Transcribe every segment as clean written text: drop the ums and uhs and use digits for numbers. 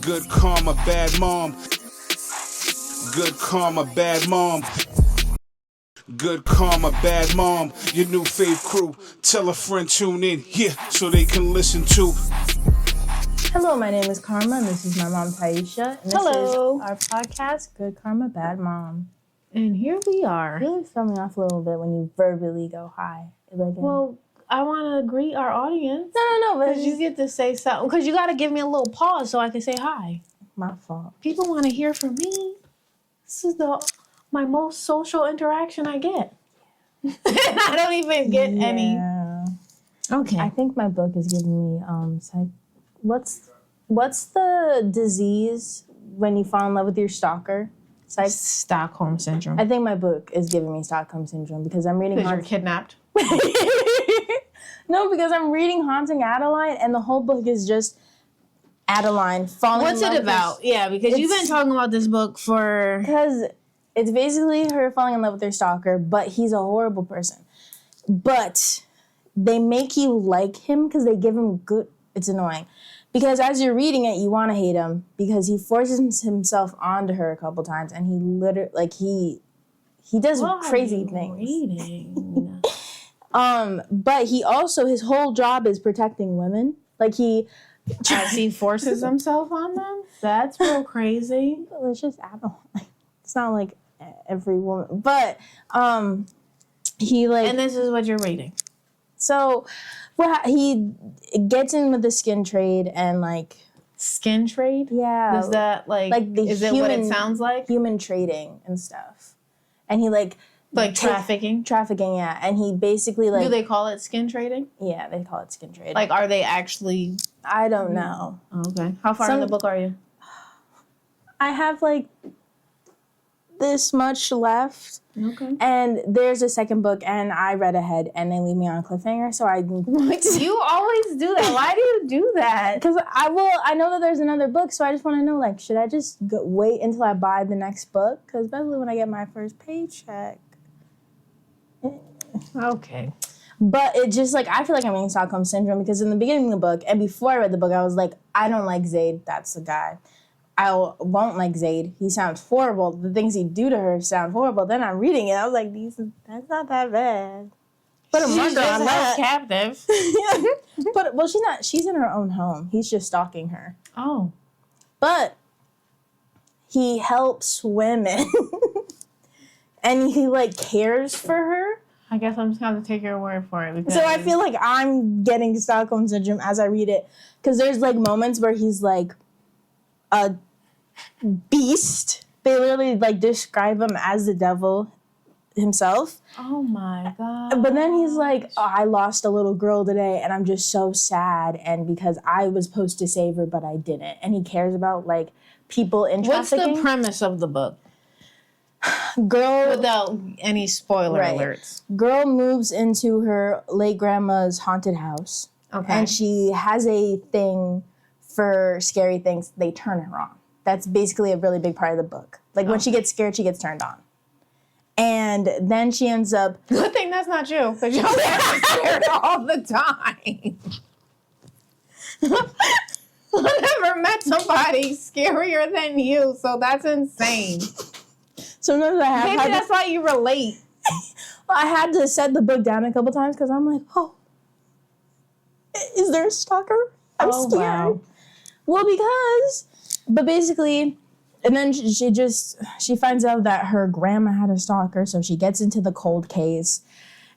Good karma, bad mom. Good karma, bad mom. Good karma, bad mom. Your new fave crew. Tell a friend tune in here so they can listen to. Hello, my name is Karma, and this is my mom, Taisha. And this Hello. is our podcast, Good Karma, Bad Mom. And here we are. You really throw me off a little bit when you verbally go hi. Well, I want to greet our audience. No, but Because you get to say something. Because you got to give me a little pause so I can say hi. My fault. People want to hear from me. This is my most social interaction I get. And I don't even get any. Okay. I think my book is giving me what's the disease when you fall in love with your stalker? Stockholm syndrome. I think my book is giving me Stockholm syndrome because I'm reading. Because you're kidnapped. No, because I'm reading Haunting Adeline, and the whole book is just Adeline falling. What's in love it about? Yeah, because you've been talking about this book for. Because it's basically her falling in love with her stalker, but he's a horrible person. But they make you like him because they give him good. It's annoying. Because as you're reading it, you want to hate him because he forces himself onto her a couple times, and he literally, he does crazy things. Reading? But he also, his whole job is protecting women. Like As he forces himself on them? That's real crazy. It's just Adeline. It's not like every woman, but he like. And this is what you're reading. So, he gets in with the skin trade and like skin trade. Yeah, is that like the is it what it sounds like? Human trading and stuff, and he like trafficking. Trafficking, yeah. And he basically like. Do they call it skin trading? Yeah, they call it skin trading. Like, are they actually? I don't know. Okay, how far in the book are you? I have like this much left. Okay. And there's a second book, and I read ahead, and they leave me on a cliffhanger. So You always do that. Why do you do that? Because I know that there's another book, so I just want to know, like, should I just wait until I buy the next book? Because especially when I get my first paycheck. Okay. But it just, like, I feel like I'm in Stockholm Syndrome because in the beginning of the book, and before I read the book, I was like, I don't like Zaid. That's the guy. I won't like Zaid. He sounds horrible. The things he do to her sound horrible. Then I'm reading it. I was like, that's not that bad. Put a marker on that. Captive. But she's not. She's in her own home. He's just stalking her. Oh. But he helps women, and he like cares for her. I guess I'm just gonna have to take your word for it. So I feel like I'm getting Stockholm Syndrome as I read it because there's like moments where he's like a beast. They literally like describe him as the devil himself. Oh my God. But then he's like, I lost a little girl today and I'm just so sad, and because I was supposed to save her but I didn't. And he cares about like people in trafficking. What's the premise of the book? Girl, without any spoiler alerts. Girl moves into her late grandma's haunted house. Okay. And she has a thing for scary things. They turn her on. That's basically a really big part of the book. Like when she gets scared, she gets turned on. And then she ends up... Good thing that's not you, because y'all get scared all the time. I never met somebody scarier than you, so that's insane. Sometimes I have... Maybe that's why you relate. I had to set the book down a couple times because I'm like, oh, is there a stalker? I'm scared. Wow. Well, but basically, and then she finds out that her grandma had a stalker, so she gets into the cold case.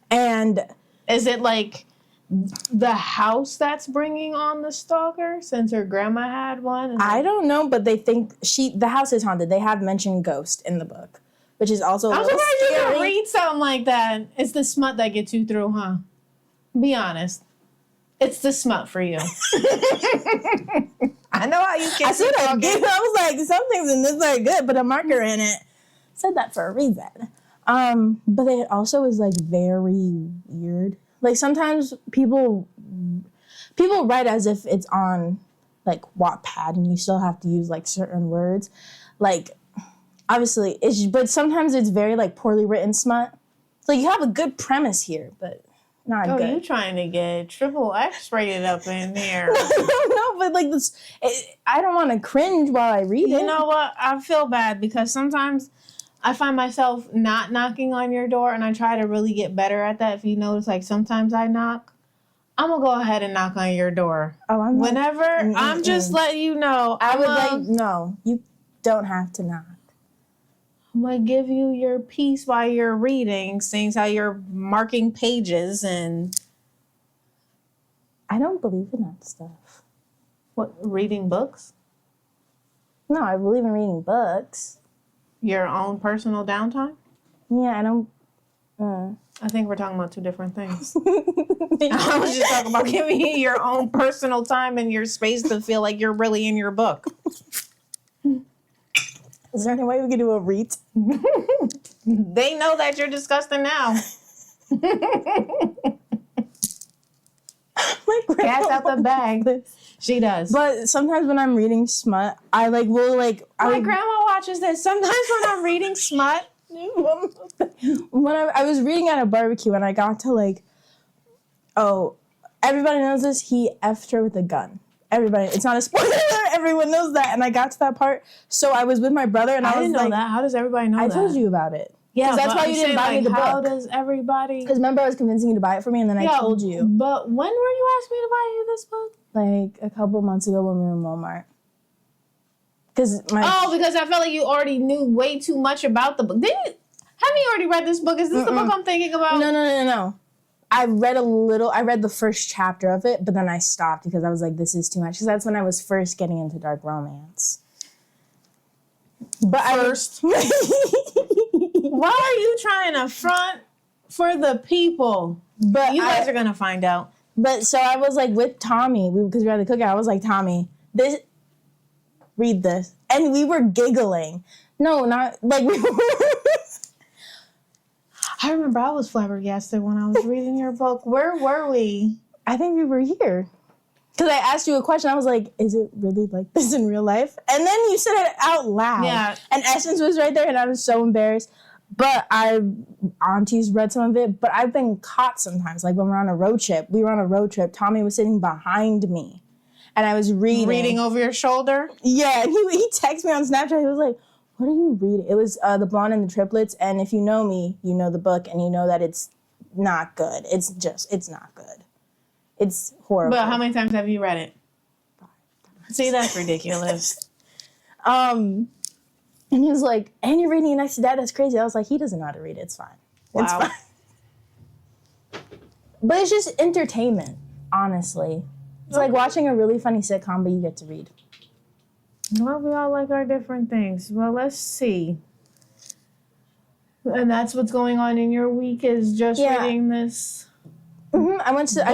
And is it like the house that's bringing on the stalker since her grandma had one? I don't know, but they think the house is haunted. They have mentioned ghost in the book, which is also I'm surprised you can read something like that. It's the smut that gets you through, huh? Be honest. It's the smut for you. I know how you get. I was like, some things in this are good, but a marker in it. Said that for a reason. But it also is like very weird. Like sometimes people write as if it's on like Wattpad, and you still have to use like certain words. Like obviously, but sometimes it's very like poorly written smut. So you have a good premise here, but not Oh, good. you trying to get triple X rated up in there. No, but like this, I don't want to cringe while I read it. You know what? I feel bad because sometimes I find myself not knocking on your door, and I try to really get better at that. If you notice, like sometimes I knock, I'm gonna go ahead and knock on your door. Oh, I'm not, whenever. I'm just letting you know. I would like, no, you don't have to knock. I'm gonna give you your piece while you're reading, seeing how you're marking pages and. I don't believe in that stuff. What, reading books? No, I believe in reading books. Your own personal downtime? Yeah, I don't. I think we're talking about two different things. I was just talking about giving you your own personal time and your space to feel like you're really in your book. Is there any way we could do a read? They know that you're disgusting now. My Cat's out the bag. She does. But sometimes when I'm reading smut, I like will like. My grandma watches this. Sometimes when I'm reading smut. When I was reading at a barbecue and I got to like, oh, everybody knows this. He effed her with a gun. Everybody, it's not a spoiler. Everyone knows that. And I got to that part. So I was with my brother and I was didn't know like, that. How does everybody know that? I told you about it. Yeah, that's why you didn't buy me the book. How does everybody? Because remember I was convincing you to buy it for me and then I told you. But when were you asking me to buy you this book? Like a couple months ago when we were in Walmart. Because I felt like you already knew way too much about the book. Haven't you already read this book? Is this the book I'm thinking about? No. I read a little. I read the first chapter of it, but then I stopped because I was like, this is too much. Because that's when I was first getting into dark romance. But first? Why are you trying to front for the people? But you guys are going to find out. But so I was like with Tommy, because we were at the cookout. I was like, Tommy, read this. And we were giggling. No, not like we were. I remember I was flabbergasted when I was reading your book. Where were we? I think we were here. Because I asked you a question. I was like, is it really like this in real life? And then you said it out loud. Yeah. And Essence was right there, and I was so embarrassed. But Auntie's read some of it. But I've been caught sometimes. Like when we're on a road trip. We were on a road trip. Tommy was sitting behind me. And I was reading. Reading over your shoulder? Yeah. And he texted me on Snapchat. He was like, what are you reading? It was The Blonde and the Triplets. And if you know me, you know the book. And you know that it's not good. It's not good. It's horrible. But how many times have you read it? 5 times. See, that's ridiculous. And he was like, and you're reading it next to Dad? That's crazy. I was like, he doesn't know how to read it. It's fine. Wow. It's fine. But it's just entertainment, honestly. It's like watching a really funny sitcom, but you get to read. Well, we all like our different things. Well, let's see. And that's what's going on in your week is just reading this Mm-hmm.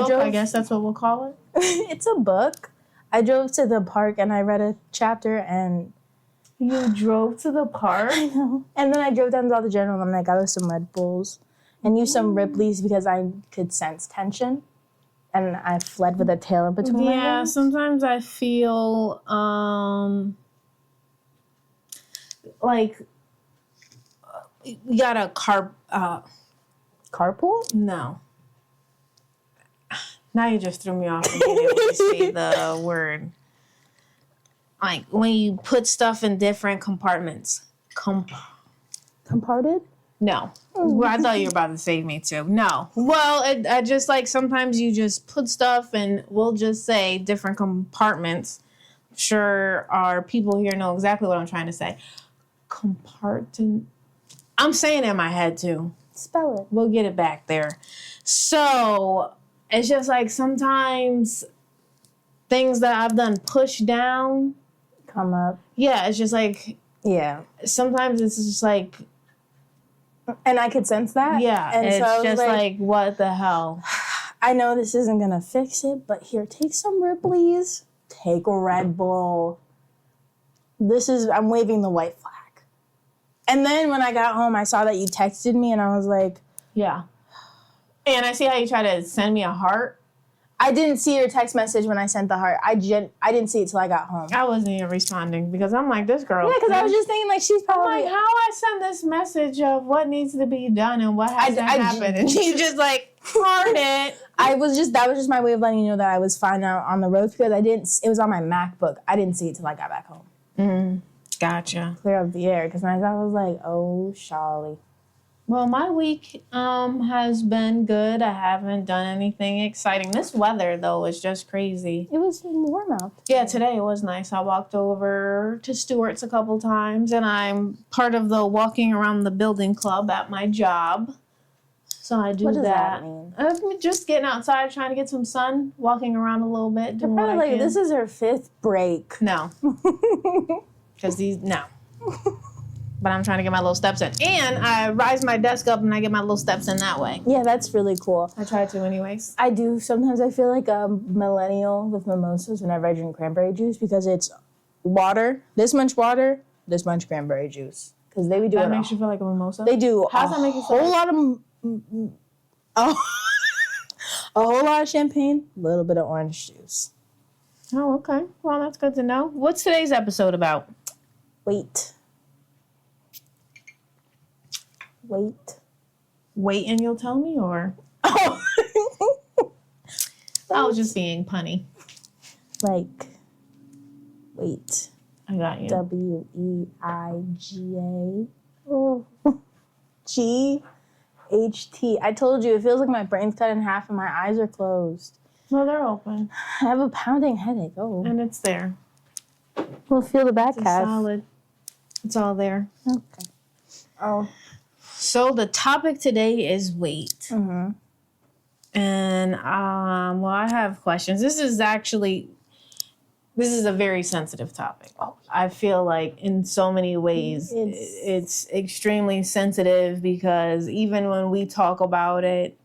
book, I guess that's what we'll call it. It's a book. I drove to the park and I read a chapter and... You drove to the park? I know. And then I drove down to Dollar General and I got us some Red Bulls and used some Ripley's because I could sense tension. And I fled with a tail in between my legs. Yeah, sometimes I feel like you got a carpool? No. Now you just threw me off and being able to say the word. Like when you put stuff in different compartments. Comparted? No. Well, I thought you were about to save me too. No. Well, I just like sometimes you just put stuff and we'll just say different compartments. I'm sure our people here know exactly what I'm trying to say. I'm saying it in my head too. Spell it. We'll get it back there. So it's just like sometimes things that I've done push down come up. Yeah, it's just like sometimes it's just like. And I could sense that. Yeah, and it's so just like, what the hell? I know this isn't going to fix it, but here, take some Ripley's. Take a Red Bull. I'm waving the white flag. And then when I got home, I saw that you texted me, and I was like... Yeah. And I see how you try to send me a heart. I didn't see your text message when I sent the heart. I didn't see it till I got home. I wasn't even responding because I'm like, this girl. Yeah, because I was just thinking, like, she's probably... I'm like, how I send this message of what needs to be done and what hasn't happened. And she's just like... Heart it. That was just my way of letting you know that I was fine out on the roads because it was on my MacBook. I didn't see it till I got back home. Gotcha. Clear up the air because my dad was like, oh, Charlie. Well, my week has been good. I haven't done anything exciting. This weather, though, is just crazy. It was warm out. Yeah, today it was nice. I walked over to Stewart's a couple times, and I'm part of the walking around the building club at my job. So I do What does that. that mean? I'm just getting outside, trying to get some sun, walking around a little bit, doing what I Probably can. this is her 5th break. No. Because no. But I'm trying to get my little steps in. And I rise my desk up and I get my little steps in that way. Yeah, that's really cool. I try to anyways. I do. Sometimes I feel like a millennial with mimosas whenever I drink cranberry juice because it's water, this much cranberry juice. Because they be doing That makes you feel like a mimosa? They do How does that make you feel? A whole lot of champagne, a little bit of orange juice. Oh, okay. Well, that's good to know. What's today's episode about? Wait. Wait and you'll tell me, or? Oh. I was just being punny. Like, wait. I got you. WEIGA. Oh. GHT. I told you, it feels like my brain's cut in half and my eyes are closed. No, they're open. I have a pounding headache. Oh. And it's there. We'll feel the back It's half. solid. It's all there. Okay. Oh. So the topic today is weight. Mm-hmm. And, well, I have questions. This is a very sensitive topic. Oh. I feel like in so many ways it's extremely sensitive because even when we talk about it,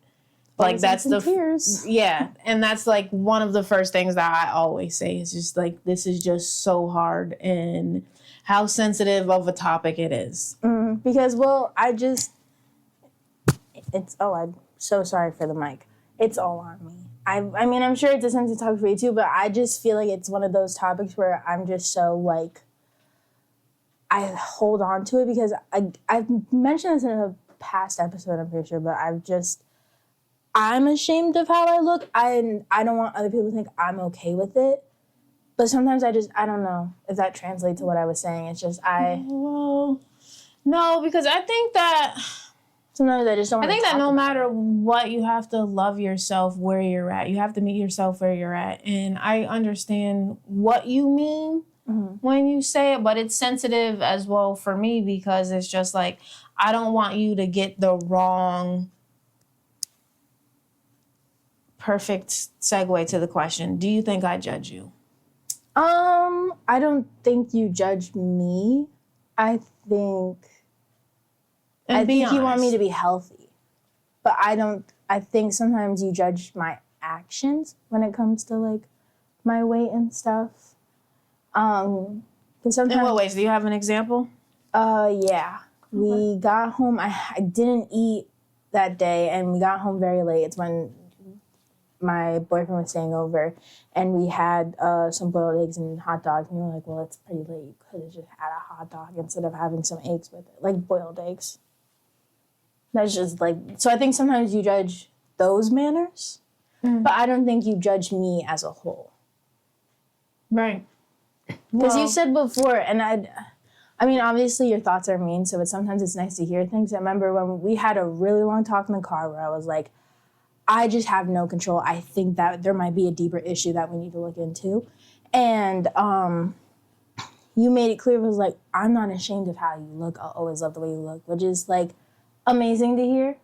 like that's the tears. Yeah, and that's like one of the first things that I always say is just like this is just so hard and how sensitive of a topic it is. Because I'm so sorry for the mic. It's all on me. I mean, I'm sure it's a sensitive topic for you too, but I just feel like it's one of those topics where I'm just so like, I hold on to it because I've mentioned this in a past episode, I'm pretty sure, but I'm ashamed of how I look. I don't want other people to think I'm okay with it. But sometimes I don't know if that translates to what I was saying. It's just Well, no, because I think that sometimes I just don't want to I think that no matter what, you have to love yourself where you're at. You have to meet yourself where you're at. And I understand what you mean when you say it, but it's sensitive as well for me because it's just like, I don't want you to get the wrong perfect segue to the question. Do you think I judge you? I don't think you judge me. I think you want me to be healthy. But I think sometimes you judge my actions when it comes to like my weight and stuff. 'Cause sometimes, in what ways? Do you have an example? Yeah. We got home. I didn't eat that day and we got home very late. It's when my boyfriend was staying over and we had some boiled eggs and hot dogs. And we were like, well, it's pretty late. You could have just had a hot dog instead of having some eggs with it, like boiled eggs. That's just like, so I think sometimes you judge those manners, but I don't think you judge me as a whole. Right. Because you said before, and I mean, obviously your thoughts are mean, so sometimes it's nice to hear things. I remember when we had a really long talk in the car where I was like, I just have no control. I think that there might be a deeper issue that we need to look into. And you made it clear, it was like, I'm not ashamed of how you look. I'll always love the way you look, which is like amazing to hear.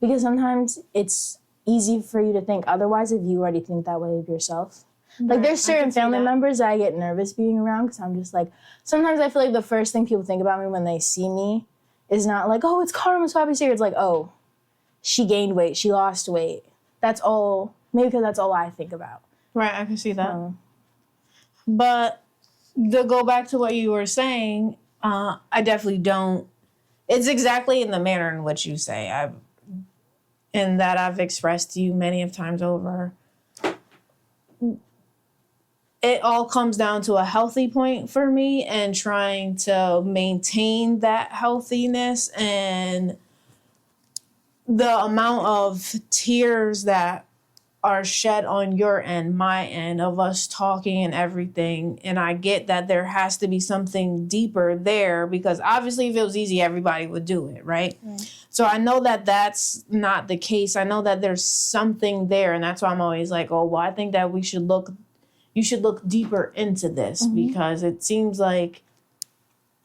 Because sometimes it's easy for you to think otherwise if you already think that way of yourself. Like there's certain family members that I get nervous being around because I'm just like, sometimes I feel like the first thing people think about me when they see me is not like, oh, it's Karma's Poppy Seer. It's like, oh, she gained weight, she lost weight. That's all, maybe because that's all I think about. Right, I can see that. But to go back to what you were saying, I definitely don't. It's exactly in the manner in which you say. I've expressed to you many of times over. It all comes down to a healthy point for me and trying to maintain that healthiness and the amount of tears that are shed on your end, my end, of us talking and everything. And I get that there has to be something deeper there, because obviously if it was easy, everybody would do it, right? So I know that that's not the case. I know that there's something there. And that's why I'm always like, oh, well, I think that you should look deeper into this, because it seems like.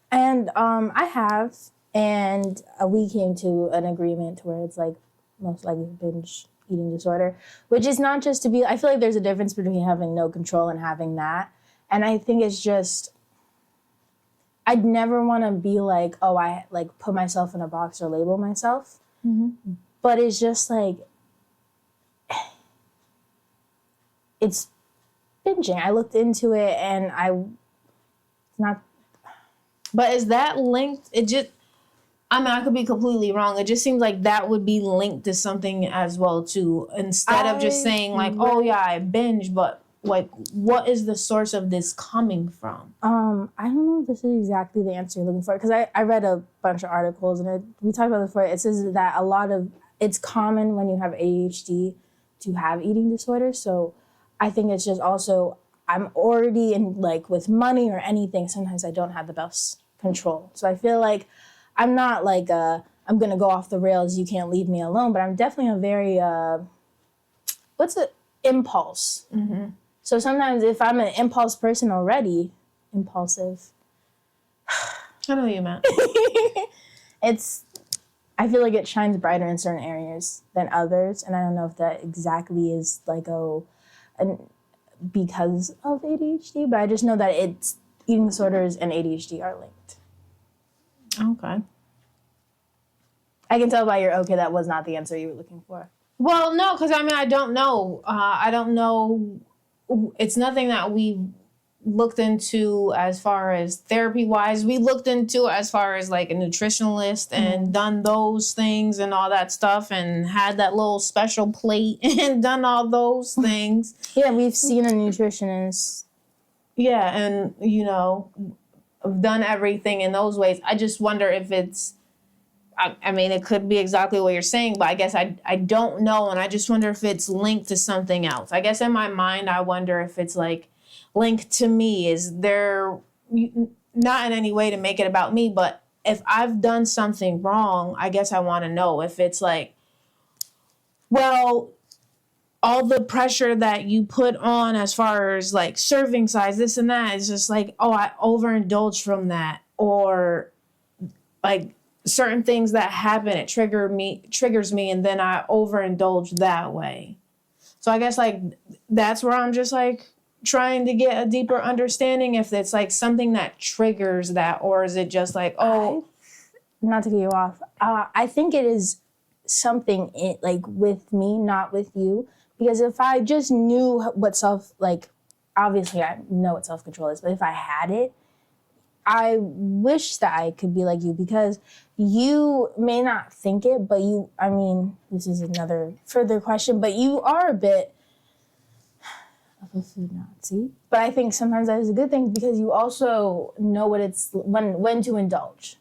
And I have, and we came to an agreement where it's like most likely binge eating disorder, which is not just to be, I feel like there's a difference between having no control and having that. And I think it's just, I'd never want to be like, oh, I like put myself in a box or label myself. But it's just like, it's binging. I looked into it and it's not. But is that linked? I could be completely wrong. It just seems like that would be linked to something as well, too. Instead of just saying like, oh yeah, I binge, but like, what is the source of this coming from? I don't know if this is exactly the answer you're looking for, because I read a bunch of articles and we talked about this before. It says that it's common when you have ADHD to have eating disorders. So I think it's just also, I'm already in, like, with money or anything, sometimes I don't have the best control. So I feel like I'm not like I'm going to go off the rails, you can't leave me alone, but I'm definitely a very, impulse. So sometimes if I'm an impulse person already, impulsive. I know what you meant. I feel like it shines brighter in certain areas than others. And I don't know if that exactly is like, because of ADHD, but I just know that eating disorders and ADHD are linked. Okay. I can tell by your okay that was not the answer you were looking for. Well, no, because I don't know. I don't know. It's nothing that we looked into as far as therapy-wise. We looked into as far as like a nutritionalist and done those things and all that stuff and had that little special plate and done all those things. Yeah, we've seen a nutritionist. Yeah, and, I've done everything in those ways. I just wonder if it's, I mean, it could be exactly what you're saying, but I guess I don't know, and I just wonder if it's linked to something else. I guess in my mind, I wonder if it's like linked to me. Is there, not in any way to make it about me, but if I've done something wrong, I guess I want to know if it's like, well, all the pressure that you put on as far as like serving size, this and that, is just like, oh, I overindulged from that, or like certain things that happen, it triggers me, and then I overindulge that way. So I guess like that's where I'm just like trying to get a deeper understanding if it's like something that triggers that, or is it just like, oh, not to get you off. I think it is something like with me, not with you, because if I just knew what obviously I know what self-control is, but if I had it, I wish that I could be like you, because you may not think it, but this is another further question, but you are a bit of a food Nazi. But I think sometimes that is a good thing, because you also know when to indulge.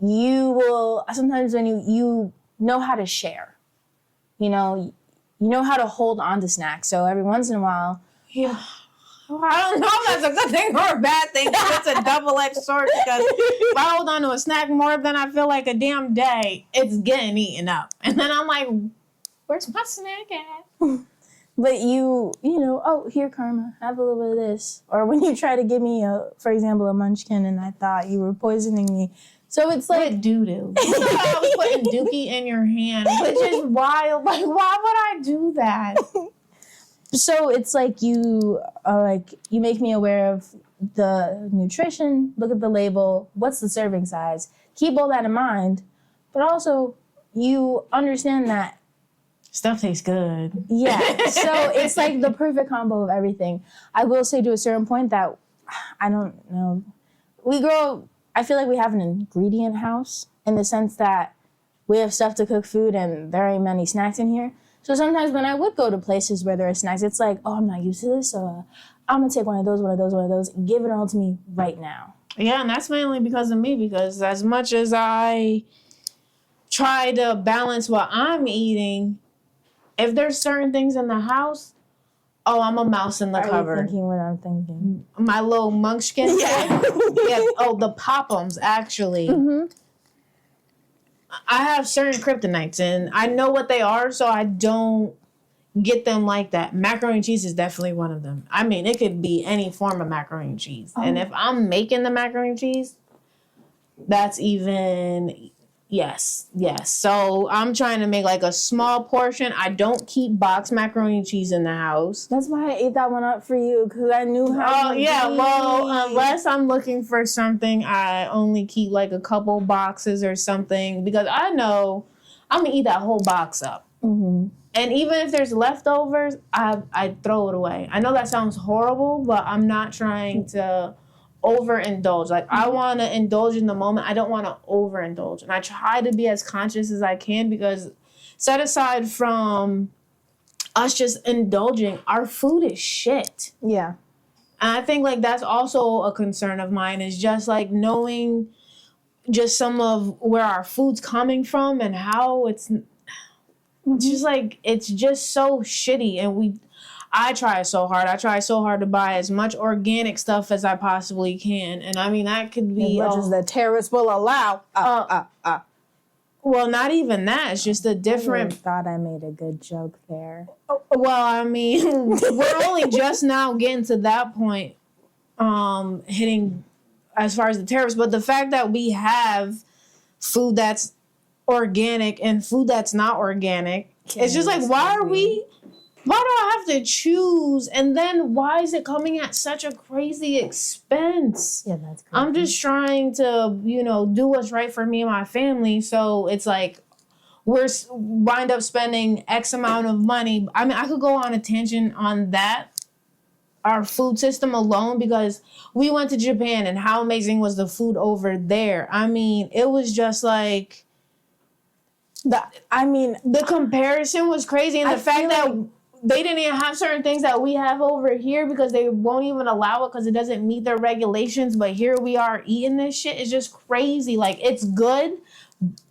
You will, sometimes when you know how to share, you know how to hold on to snacks. So every once in a while, yeah. I don't know if that's a good thing or a bad thing. It's a double-edged sword, because if I hold on to a snack more than I feel like a damn day, it's getting eaten up. And then I'm like, where's my snack at? But oh, here, Karma, have a little bit of this. Or when you try to give me, for example, a munchkin, and I thought you were poisoning me. So it's like doo-doo. I was putting dookie in your hand, which is wild. Like, why would I do that? So it's like you make me aware of the nutrition, look at the label, what's the serving size, keep all that in mind, but also you understand that stuff tastes good. Yeah, so it's like the perfect combo of everything. I will say to a certain point that, I don't know, I feel like we have an ingredient house in the sense that we have stuff to cook food and there ain't many snacks in here. So sometimes when I would go to places where there are snacks, it's like, oh, I'm not used to this, so I'm going to take one of those, give it all to me right now. Yeah, and that's mainly because of me, because as much as I try to balance what I'm eating. If there's certain things in the house, I'm a mouse in the Are cupboard. you thinking what I'm thinking? My little munchkin. Yeah. Yeah. Oh, the Pop'ems, actually. Mm-hmm. I have certain kryptonites, and I know what they are, so I don't get them like that. Macaroni and cheese is definitely one of them. I mean, it could be any form of macaroni and cheese. And if I'm making the macaroni and cheese, that's even... Yes. So I'm trying to make like a small portion. I don't keep boxed macaroni and cheese in the house. That's why I ate that one up for you, because I knew how. Oh, yeah. Well, unless I'm looking for something, I only keep like a couple boxes or something, because I know I'm going to eat that whole box up. Mm-hmm. And even if there's leftovers, I throw it away. I know that sounds horrible, but I'm not trying to overindulge. Like, I want to indulge in the moment. I don't want to overindulge. And I try to be as conscious as I can, because set aside from us just indulging, our food is shit. Yeah. And I think like that's also a concern of mine, is just like knowing just some of where our food's coming from and how it's just like, it's just so shitty. And I try so hard. I try so hard to buy as much organic stuff as I possibly can. And I mean, that could be... As much as the terrorists will allow. Well, not even that. It's just a different... I thought I made a good joke there. Well, I mean, we're only just now getting to that point, hitting as far as the terrorists. But the fact that we have food that's organic and food that's not organic, it's just like, why do I have to choose? And then why is it coming at such a crazy expense? Yeah, that's crazy. I'm just trying to, do what's right for me and my family. So it's like we're wind up spending X amount of money. I mean, I could go on a tangent on that, our food system alone, because we went to Japan and how amazing was the food over there. I mean, it was just like, the comparison was crazy. And the fact that they didn't even have certain things that we have over here, because they won't even allow it because it doesn't meet their regulations. But here we are eating this shit. It's just crazy. Like, it's good,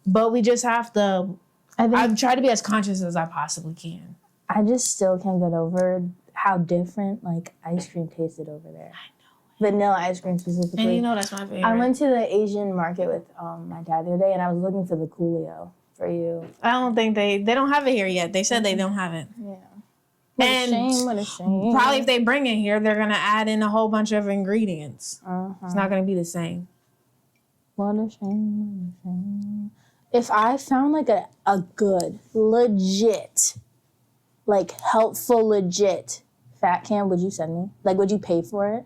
but we just have to... I try to be as conscious as I possibly can. I just still can't get over how different, like, ice cream tasted over there. I know. Vanilla ice cream specifically. And that's my favorite. I went to the Asian market with my dad the other day, and I was looking for the Coolio for you. I don't think they don't have it here yet. They said they don't have it. Yeah. What a shame. Probably if they bring it here, they're going to add in a whole bunch of ingredients. It's not going to be the same. What a shame. If I found like a good, legit, like helpful, legit fat cam, would you send me? Like, would you pay for it?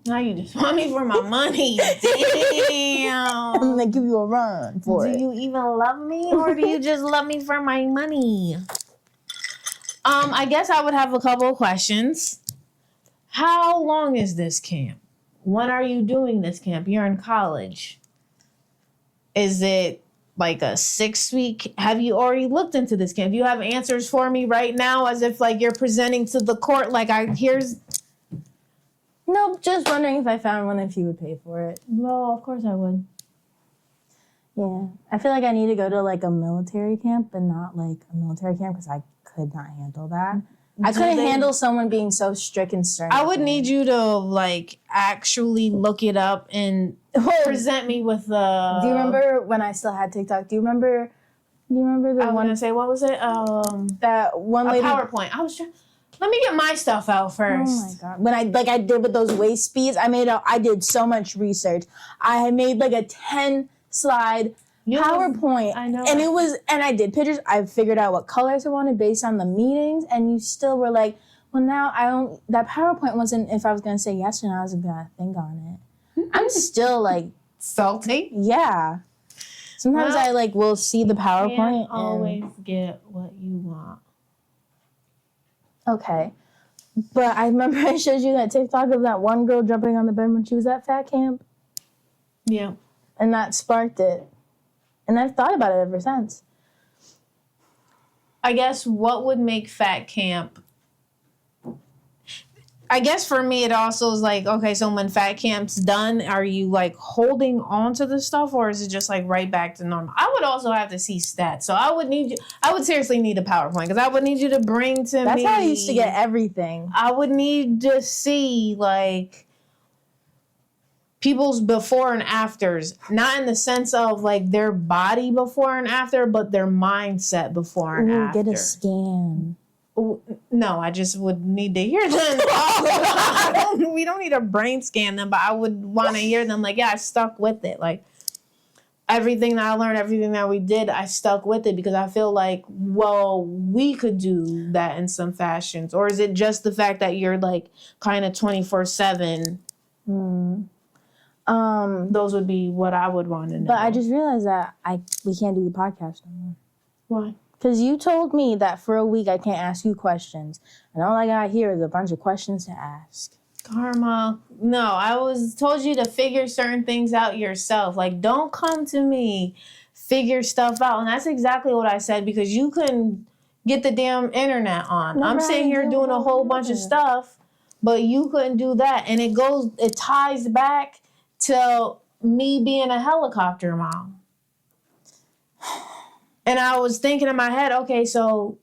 Now you just want me for my money. Damn. I'm going to give you a run for it. Do you even love me, or do you just love me for my money? I guess I would have a couple of questions. How long is this camp? When are you doing this camp? You're in college. Is it like a 6-week? Have you already looked into this camp? You have answers for me right now, as if like you're presenting to the court. Like, No, just wondering if I found one, if you would pay for it. No, of course I would. Yeah. I feel like I need to go to like a military camp, but not like a military camp, because I could not handle that. I couldn't handle someone being so strict and stern. I would need you to like actually look it up and present me with the... Do you remember when I still had TikTok? Do you remember the one? I was gonna say, what was it? That one lady... PowerPoint. I was trying... Let me get my stuff out first. Oh my God. When I did with those waist speeds, I did so much research. I had made like a 10-slide PowerPoint. I know. And I did pictures. I figured out what colors I wanted based on the meetings, and you still were like, well, now that PowerPoint wasn't if I was going to say yes or no, I was going to think on it. I'm still like... Salty? Yeah. Sometimes I like will see the PowerPoint. You can't always get what you want. Okay. But I remember I showed you that TikTok of that one girl jumping on the bed when she was at fat camp. Yeah. And that sparked it. And I've thought about it ever since. I guess what would make fat camp... I guess for me, it also is like, okay, so when fat camp's done, are you like holding on to the stuff, or is it just like right back to normal? I would also have to see stats. So I would seriously need a PowerPoint because I would need you to bring to me. That's how I used to get everything. I would need to see like people's before and afters, not in the sense of like their body before and after, but their mindset before and after. Get a scan. No, I just would need to hear them. We don't need to brain scan them, but I would want to hear them. Like, yeah, I stuck with it. Like, everything that I learned, everything that we did, I stuck with it because I feel like, well, we could do that in some fashions. Or is it just the fact that you're like kind of 24/7? Those would be what I would want to know. But I just realized that we can't do the podcast no more. Why? Because you told me that for a week I can't ask you questions. And all I got here is a bunch of questions to ask. Karma. No, I told you to figure certain things out yourself. Like, don't come to me, figure stuff out. And that's exactly what I said because you couldn't get the damn internet on. I'm sitting here doing a whole bunch of stuff, but you couldn't do that. And it ties back to me being a helicopter mom. And I was thinking in my head, okay, so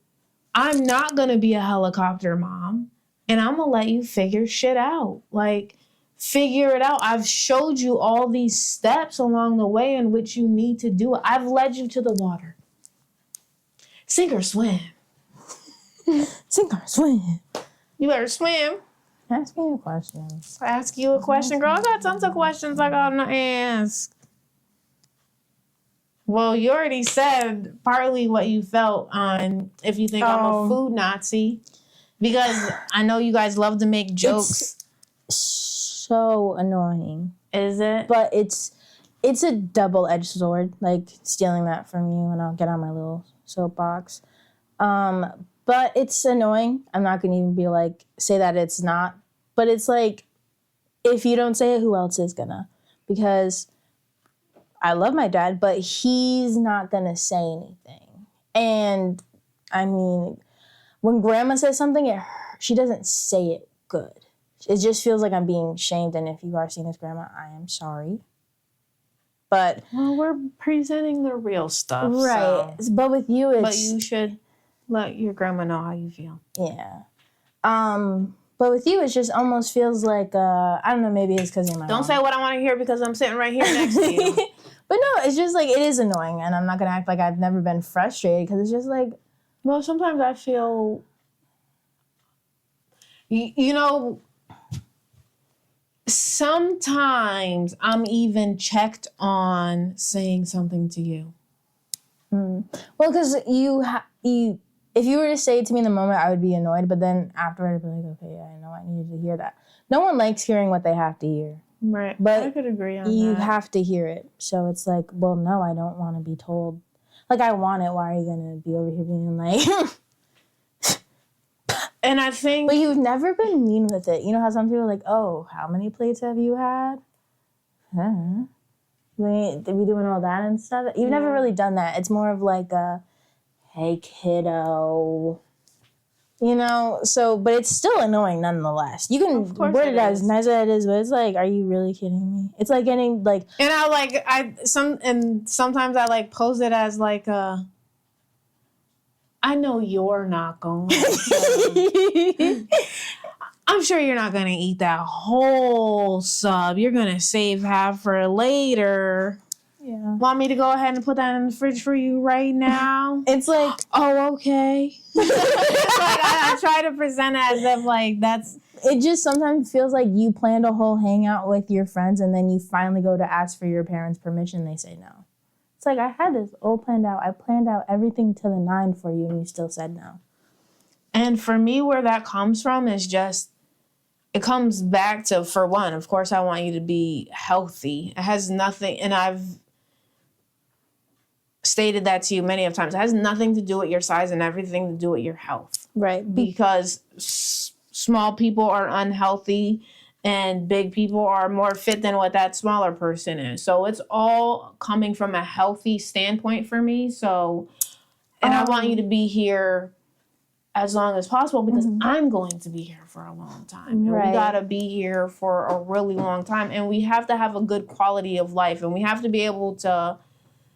I'm not going to be a helicopter mom and I'm going to let you figure shit out. Like, figure it out. I've showed you all these steps along the way in which you need to do it. I've led you to the water. Sink or swim. Sink or swim. You better swim. Ask me a question. Ask you a question, girl. I got tons of questions I got to ask. Well, you already said partly what you felt on if you think I'm a food Nazi. Because I know you guys love to make jokes. It's so annoying. Is it? But it's a double-edged sword, like stealing that from you, and I'll get on my little soapbox. But it's annoying. I'm not going to even be like, say that it's not. But it's like, if you don't say it, who else is gonna? Because I love my dad, but he's not going to say anything. And, I mean, when grandma says something, she doesn't say it good. It just feels like I'm being shamed. And if you are seeing this, grandma, I am sorry. But... Well, we're presenting the real stuff. Right. So. But with you, it's... But you should let your grandma know how you feel. Yeah. But with you, it just almost feels like, I don't know, maybe it's because you're my Don't mom. say what I want to hear because I'm sitting right here next to you. But no, it's just like, it is annoying. And I'm not going to act like I've never been frustrated because it's just like... Well, sometimes I feel... You know... Sometimes I'm even checked on saying something to you. Well, because if you were to say it to me in the moment, I would be annoyed. But then afterward, I'd be like, okay, yeah, I know I needed to hear that. No one likes hearing what they have to hear. Right. But I could agree on that. You have to hear it. So it's like, well, no, I don't want to be told. Like, I want it. Why are you going to be over here being like... And I think... But you've never been mean with it. You know how some people are like, oh, how many plates have you had? Huh? We doing all that and stuff? You've never really done that. It's more of like a, hey, kiddo. You know? So, but it's still annoying nonetheless. You can word it as nice as it is, but it's like, are you really kidding me? It's like getting like... And sometimes I like pose it as like a... I know you're not going to. I'm sure you're not going to eat that whole sub. You're going to save half for later. Yeah. Want me to go ahead and put that in the fridge for you right now? It's like... Oh, okay. Like I try to present it as if like that's... It just sometimes feels like you planned a whole hangout with your friends and then you finally go to ask for your parents' permission. They say no. It's like, I had this all planned out. I planned out everything to the 9 for you, and you still said no. And for me, where that comes from is just, it comes back to, for one, of course, I want you to be healthy. It has nothing, and I've stated that to you many of times. It has nothing to do with your size and everything to do with your health. Right. Because small people are unhealthy and big people are more fit than what that smaller person is. So it's all coming from a healthy standpoint for me. So, and I want you to be here as long as possible because I'm going to be here for a long time. And we got to be here for a really long time. And we have to have a good quality of life. And we have to be able to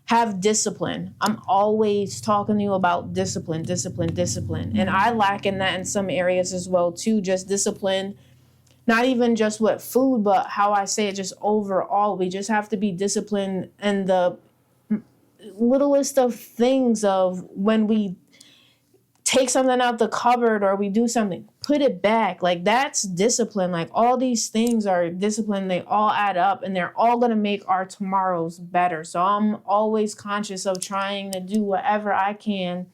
have discipline. I'm always talking to you about discipline. And I lack in that in some areas as well, too. Just discipline, not even just with food, but how I say it just overall. We just have to be disciplined in the littlest of things of when we take something out the cupboard or we do something, put it back. Like that's discipline. Like all these things are discipline. They all add up and they're all going to make our tomorrows better. So I'm always conscious of trying to do whatever I can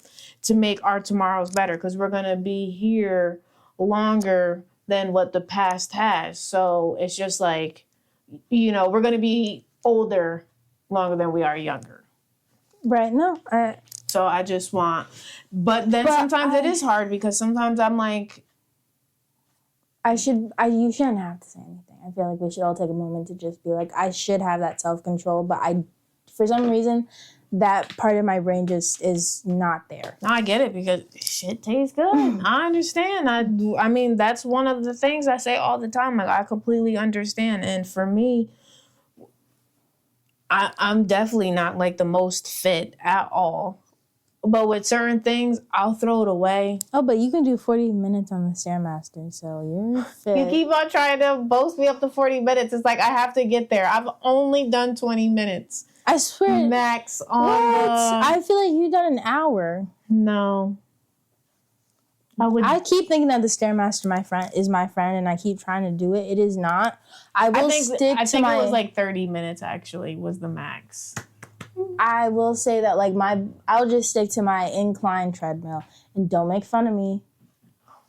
to make our tomorrows better because we're going to be here longer than what the past has. So it's just like, we're going to be older longer than we are younger. Right. No. So I just want, but sometimes it is hard because sometimes I'm like, you shouldn't have to say anything. I feel like we should all take a moment to just be like, I should have that self-control, but for some reason, that part of my brain just is not there. No, I get it because shit tastes good. I understand. I mean, that's one of the things I say all the time. Like I completely understand. And for me, I'm definitely not like the most fit at all. But with certain things, I'll throw it away. Oh, but you can do 40 minutes on the Stairmaster, so you're fit. You keep on trying to boast me up to 40 minutes. It's like I have to get there. I've only done 20 minutes. I swear. Max on I feel like you've done an hour. No. I keep thinking that the Stairmaster is my friend, and I keep trying to do it. It is not. I think it was like 30 minutes, actually, was the max. I will say that I'll just stick to my incline treadmill and don't make fun of me.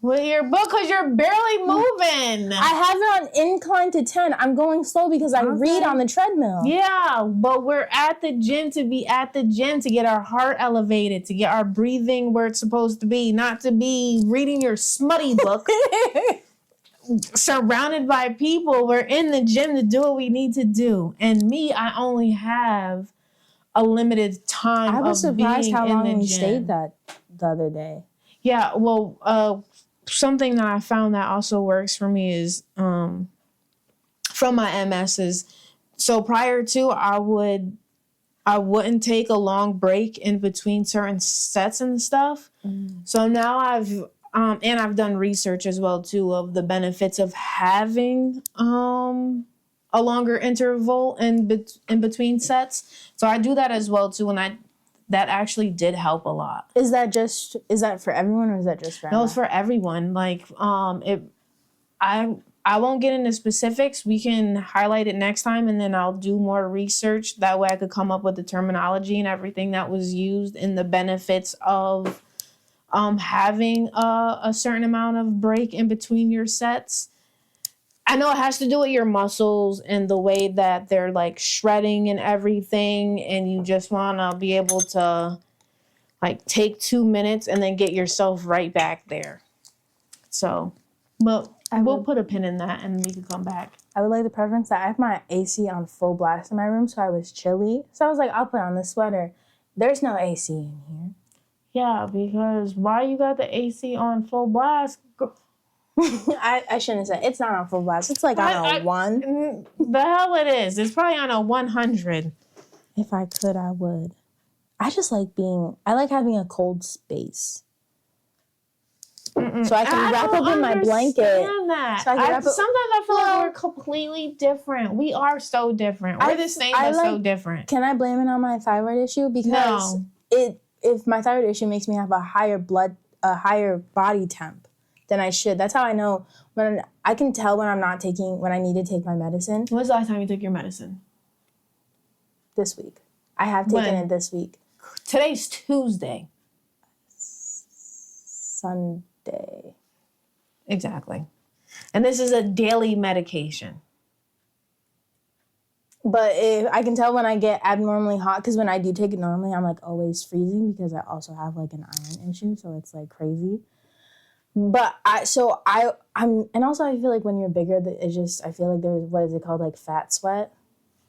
With your book, because you're barely moving. I have it on incline to 10. I'm going slow because I read on the treadmill. Yeah, but we're at the gym to be at the gym, to get our heart elevated, to get our breathing where it's supposed to be, not to be reading your smutty book. Surrounded by people. We're in the gym to do what we need to do. And me, I only have a limited time. I was surprised how long we stayed that the other day. Yeah, well, something that I found that also works for me is from my MS is, so prior to I wouldn't take a long break in between certain sets and stuff. So now I've done research as well too of the benefits of having a longer interval in between sets. So I do that as well too, and that actually did help a lot. Is that for everyone or is that just for No, it's for everyone. Like I won't get into specifics. We can highlight it next time and then I'll do more research. That way I could come up with the terminology and everything that was used and the benefits of having a certain amount of break in between your sets. I know it has to do with your muscles and the way that they're like shredding and everything. And you just want to be able to like take 2 minutes and then get yourself right back there. So, but we'll put a pin in that and we can come back. I would like the preference that I have my AC on full blast in my room. So I was chilly. So I was like, I'll put on the sweater. There's no AC in here. Yeah, because why you got the AC on full blast? I shouldn't have said it's not on full blast. It's like on a 1. The hell it is. It's probably on a 100. If I could, I would. I like having a cold space. So I can wrap up in my blanket. That. Sometimes I feel like we're completely different. We are so different. We're the same but so different. Can I blame it on my thyroid issue? Because if my thyroid issue makes me have a higher body temp than I should. That's how I know when I can tell when when I need to take my medicine. When was the last time you took your medicine? This week. I have taken it this week. Today's Tuesday. Sunday. Exactly. And this is a daily medication. But I can tell when I get abnormally hot, because when I do take it normally, I'm like always freezing because I also have like an iron issue, so it's like crazy. But I'm and also I feel like when you're bigger, I feel like there's, what is it called, like fat sweat.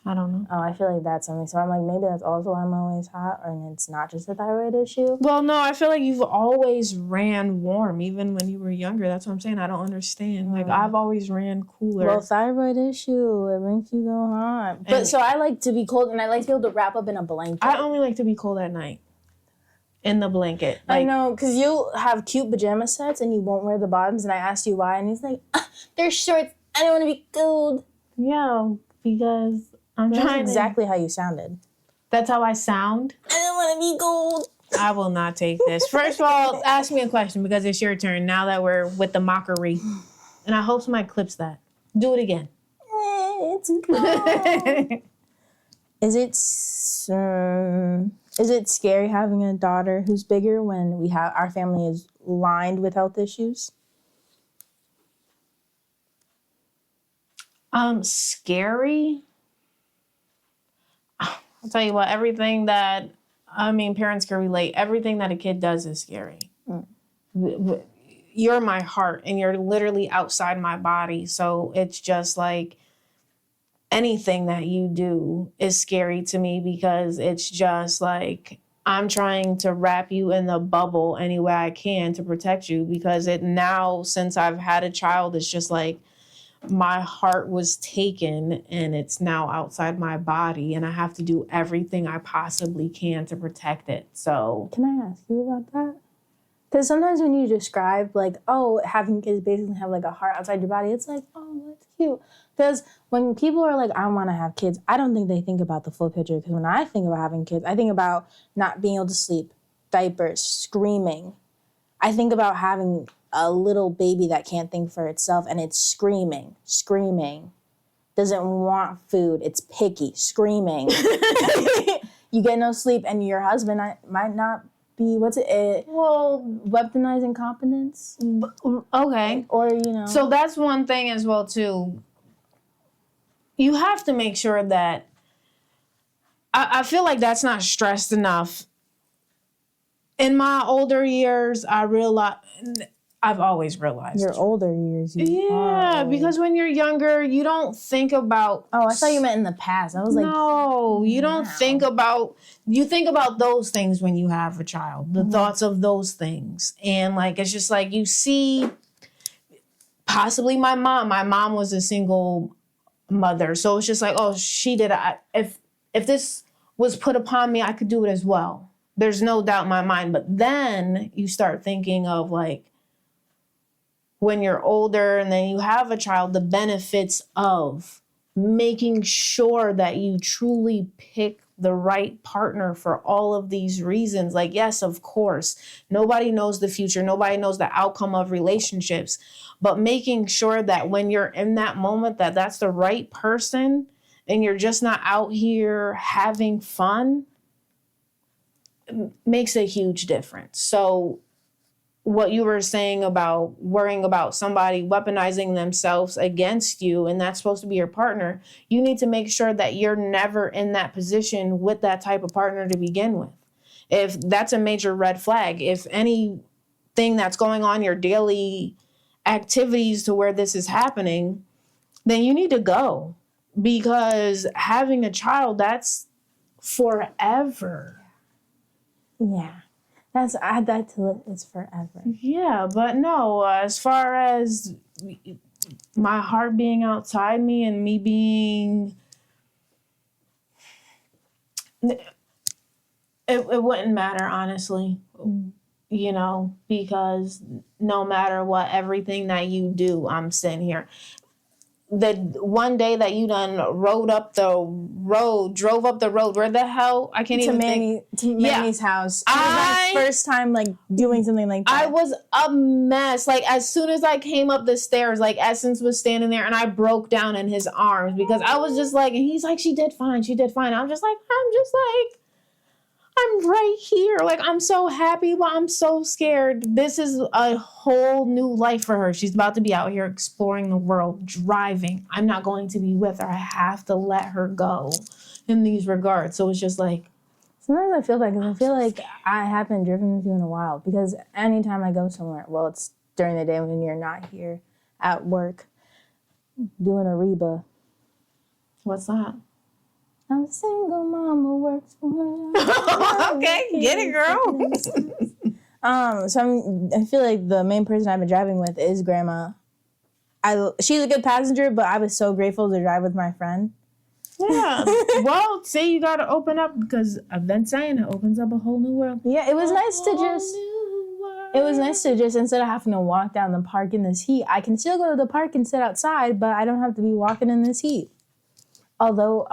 I don't know. Oh, I feel like that's something. So I'm like, maybe that's also why I'm always hot, and it's not just a thyroid issue. Well, no, I feel like you've always ran warm, even when you were younger. That's what I'm saying. I don't understand. Like, I've always ran cooler. Well, thyroid issue, it makes you go hot. But so I like to be cold, and I like to be able to wrap up in a blanket. I only like to be cold at night. In the blanket. Like, I know, because you have cute pajama sets, and you won't wear the bottoms, and I asked you why, and he's like, they're shorts. I don't want to be cold. Yeah, because I'm That's trying exactly how you sounded. That's how I sound? I don't want to be cold. I will not take this. First of all, ask me a question because it's your turn now that we're with the mockery. And I hope somebody clips that. Do it again. It's cold. Is it scary having a daughter who's bigger when our family is lined with health issues? Scary? I'll tell you what, parents can relate. Everything that a kid does is scary. You're my heart and you're literally outside my body. So it's just like anything that you do is scary to me because it's just like I'm trying to wrap you in the bubble any way I can to protect you because since I've had a child, it's just like my heart was taken and it's now outside my body and I have to do everything I possibly can to protect it. So can I ask you about that? Because sometimes when you describe having kids basically have like a heart outside your body, it's like, oh, that's cute. Because when people are like, I want to have kids, I don't think they think about the full picture. Because when I think about having kids, I think about not being able to sleep, diapers, screaming. I think about having a little baby that can't think for itself and it's screaming, doesn't want food, it's picky, screaming. You get no sleep and your husband might not be, weaponized incompetence? Okay. Or, So that's one thing as well, too. You have to make sure that, I feel like that's not stressed enough. In my older years, I've always realized. Your older years. Because when you're younger, you don't think about... Oh, I thought you meant in the past. I was like... No, you don't think about... You think about those things when you have a child. The thoughts of those things. And it's just like you see... Possibly my mom. My mom was a single mother. So it's just like, oh, she did it. If this was put upon me, I could do it as well. There's no doubt in my mind. But then you start thinking of when you're older and then you have a child, the benefits of making sure that you truly pick the right partner for all of these reasons. Yes, of course, nobody knows the future. Nobody knows the outcome of relationships, but making sure that when you're in that moment, that's the right person and you're just not out here having fun makes a huge difference. So what you were saying about worrying about somebody weaponizing themselves against you, and that's supposed to be your partner, you need to make sure that you're never in that position with that type of partner to begin with. If that's a major red flag, if anything that's going on your daily activities to where this is happening, then you need to go because having a child, that's forever. Yeah. Add that to it. It's forever. Yeah, but no, as far as my heart being outside me and me being... It wouldn't matter, honestly, because no matter what, everything that you do, I'm sitting here. The one day that you done drove up the road, where the hell? I can't even think. To Manny's house. It was my first time doing something like that. I was a mess. As soon as I came up the stairs, Essence was standing there and I broke down in his arms because I was just and he's like, she did fine. I'm just I'm right here. I'm so happy, but I'm so scared. This is a whole new life for her. She's about to be out here exploring the world, driving. I'm not going to be with her. I have to let her go in these regards. So it's just sometimes I feel I haven't driven with you in a while because anytime I go somewhere, it's during the day when you're not here at work, doing a Reba. What's that? I'm a single mama, works for Okay, get it, girl. So I feel like the main person I've been driving with is Grandma. She's a good passenger, but I was so grateful to drive with my friend. Yeah. Well, see, you got to open up because I've been saying it opens up a whole new world. Yeah, it was nice to just. It was nice to just, instead of having to walk down the park in this heat, I can still go to the park and sit outside, but I don't have to be walking in this heat. Although,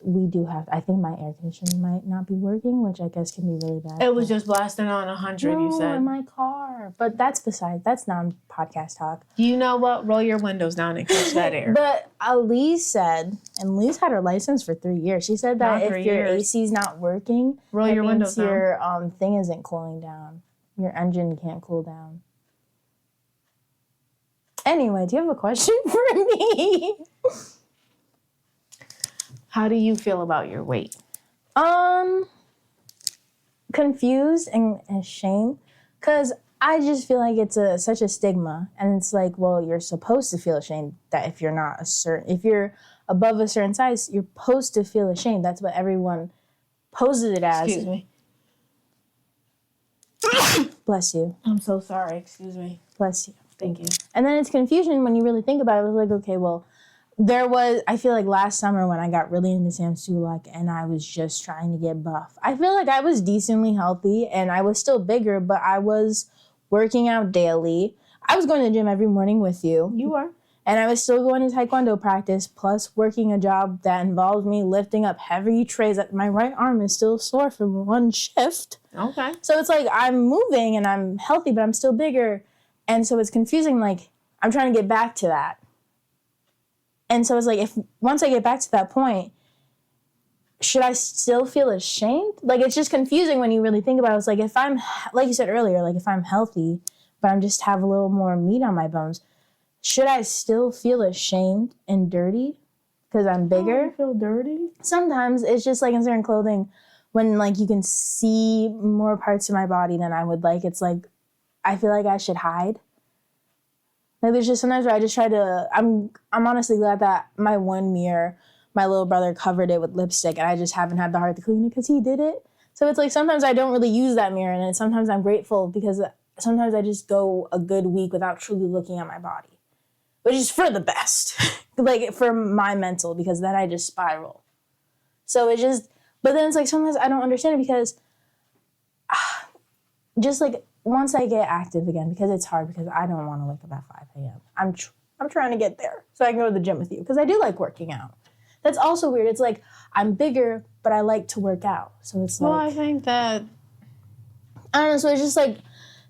we do have, I think my air conditioning might not be working, which I guess can be really bad. It was just blasting on 100, you said. in my car. But that's non-podcast talk. You know what? Roll your windows down and catch that air. But Elise said, and Elise had her license for 3 years. She said that if your AC's not working, roll your windows down. Your thing isn't cooling down. Your engine can't cool down. Anyway, do you have a question for me? How do you feel about your weight? Confused and ashamed, because I just feel like it's such a stigma, and it's like, well, you're supposed to feel ashamed that if you're above a certain size, you're supposed to feel ashamed. That's what everyone poses it as. Excuse me. Bless you. I'm so sorry. Excuse me. Bless you. Thank you. And then it's confusion when you really think about it. It was like, okay, well, I feel like last summer when I got really into Sam Sulek and I was just trying to get buff, I feel like I was decently healthy and I was still bigger, but I was working out daily. I was going to the gym every morning with you. You were. And I was still going to Taekwondo practice, plus working a job that involved me lifting up heavy trays. My right arm is still sore from one shift. Okay. So it's like I'm moving and I'm healthy, but I'm still bigger. And so it's confusing, like, I'm trying to get back to that. And so it's like, once I get back to that point, should I still feel ashamed? Like, it's just confusing when you really think about it. It's like, if I'm, like you said earlier, like if I'm healthy, but I'm just have a little more meat on my bones, should I still feel ashamed and dirty because I'm bigger? You feel dirty? Sometimes it's just like in certain clothing, when like you can see more parts of my body than I would like, it's like, I feel like I should hide. Like there's just sometimes where I just try to, I'm honestly glad that my one mirror, my little brother covered it with lipstick and I just haven't had the heart to clean it because he did it. So it's like sometimes I don't really use that mirror, and sometimes I'm grateful because sometimes I just go a good week without truly looking at my body, which is for the best, like for my mental, because then I just spiral. So it just, but then it's like sometimes I don't understand it because just like once I get active again, because it's hard because I don't want to wake up at 5 a.m. I'm trying to get there so I can go to the gym with you because I do like working out. That's also weird. It's like I'm bigger, but I like to work out. So it's like, well, I think that, I don't know. So it's just like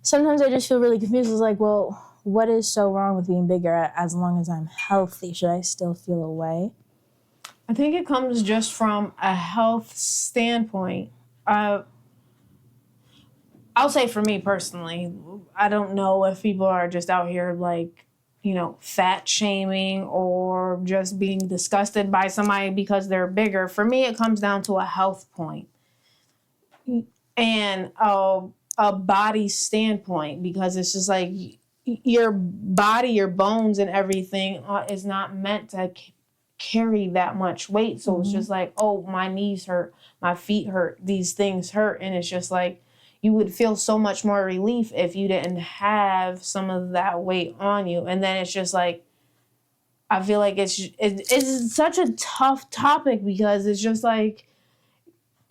sometimes I just feel really confused. It's like, well, what is so wrong with being bigger as long as I'm healthy? Should I still feel a way? I think it comes just from a health standpoint. I'll say for me personally, I don't know if people are just out here like, fat shaming or just being disgusted by somebody because they're bigger. For me, it comes down to a health point and a body standpoint, because it's just like your body, your bones and everything is not meant to carry that much weight. So It's just like, oh, my knees hurt, my feet hurt, these things hurt. And it's just like, you would feel so much more relief if you didn't have some of that weight on you. And then it's just like, I feel like it's such a tough topic because it's just like,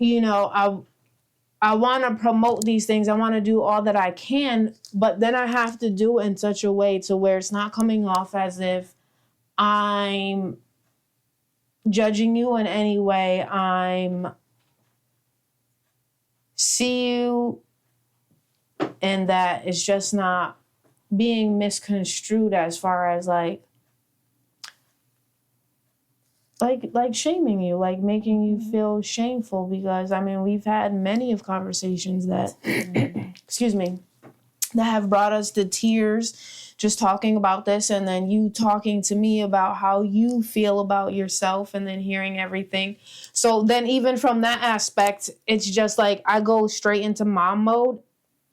I want to promote these things. I want to do all that I can, but then I have to do it in such a way to where it's not coming off as if I'm judging you in any way. I'm see you, and that it's just not being misconstrued as far as like shaming you, like making you feel shameful, because I mean we've had many of conversations that excuse me, that have brought us to tears just talking about this, and then you talking to me about how you feel about yourself, and then hearing everything. So then even from that aspect, it's just like I go straight into mom mode.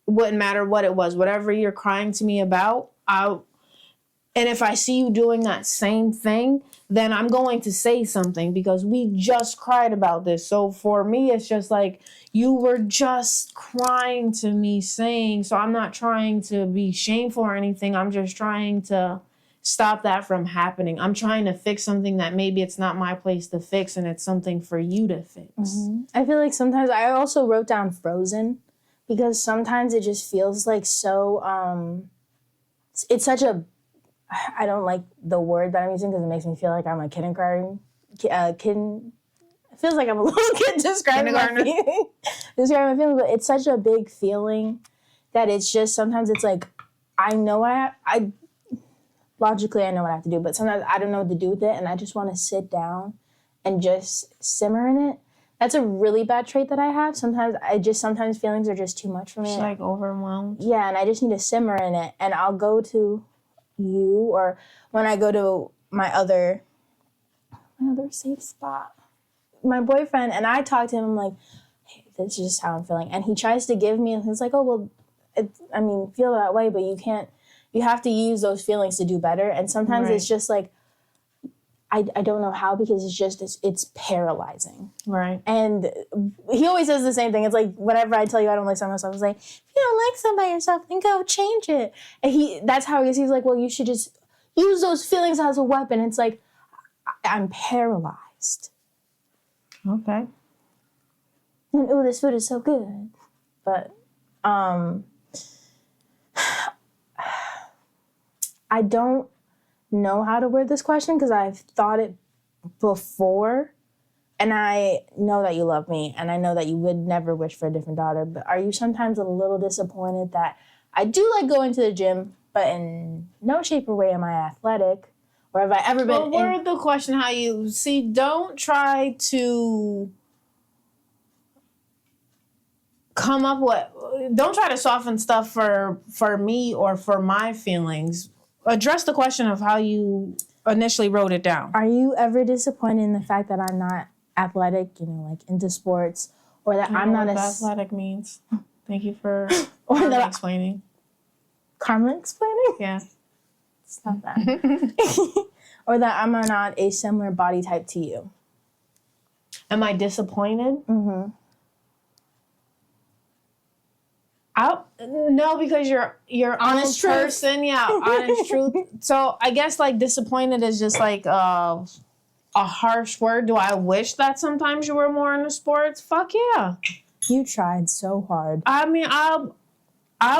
Wouldn't matter what it was, whatever you're crying to me about, and if I see you doing that same thing, then I'm going to say something because we just cried about this. So for me, it's just like, you were just crying to me saying, so I'm not trying to be shameful or anything. I'm just trying to stop that from happening. I'm trying to fix something that maybe it's not my place to fix and it's something for you to fix. I feel like sometimes I also wrote down Frozen because sometimes it just feels like so, it's such a, I don't like the word that I'm using because it makes me feel like I'm a kindergarten kid. It feels like I'm a little kid describing my feelings. Describing my feelings, but it's such a big feeling that it's just sometimes it's like I know I logically I know what I have to do, but sometimes I don't know what to do with it, and I just want to sit down and just simmer in it. That's a really bad trait that I have. Sometimes feelings are just too much for me. It's like overwhelmed. Yeah, and I just need to simmer in it, and I'll go to you, or when I go to my other safe spot, my boyfriend, and I talk to him, I'm like, hey, this is just how I'm feeling. And he tries to give me, and he's like, oh, well, feel that way, but you have to use those feelings to do better. And sometimes it's just like, I don't know how, because it's paralyzing. Right. And he always says the same thing. It's like, whenever I tell you I don't like someone else, I was like, if you don't like somebody yourself, then go change it. And that's how he is. He's like, well, you should just use those feelings as a weapon. It's like, I'm paralyzed. Okay. And ooh, this food is so good. But I don't know how to word this question because I've thought it before, and I know that you love me, and I know that you would never wish for a different daughter, but are you sometimes a little disappointed that I do like going to the gym, but in no shape or way am I athletic? Or have I ever been... Well, word the question how you... See, don't try to come up with... Don't try to soften stuff for me or for my feelings. Address the question of how you initially wrote it down. Are you ever disappointed in the fact that I'm not athletic, like into sports, or that I'm not athletic means? Thank you for explaining. Carmen explaining? Yeah. Stop that. Or that I'm not a similar body type to you. Am I disappointed? Mm-hmm. No, because you're honest person. Yeah, honest truth. So I guess like disappointed is just like a harsh word. Do I wish that sometimes you were more into sports? Fuck yeah. You tried so hard. I mean, I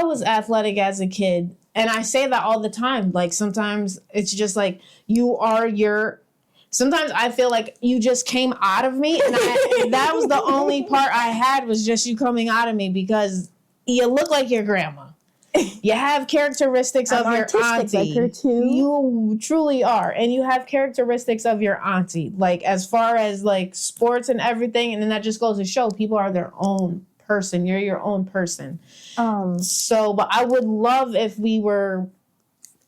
was athletic as a kid, and I say that all the time. Like sometimes it's just like sometimes I feel like you just came out of me, and that was the only part I had was just you coming out of me because you look like your grandma. You have characteristics of your auntie. Like her too. You truly are. And you have characteristics of your auntie. Like as far as like sports and everything. And then that just goes to show people are their own person. You're your own person. But I would love if we were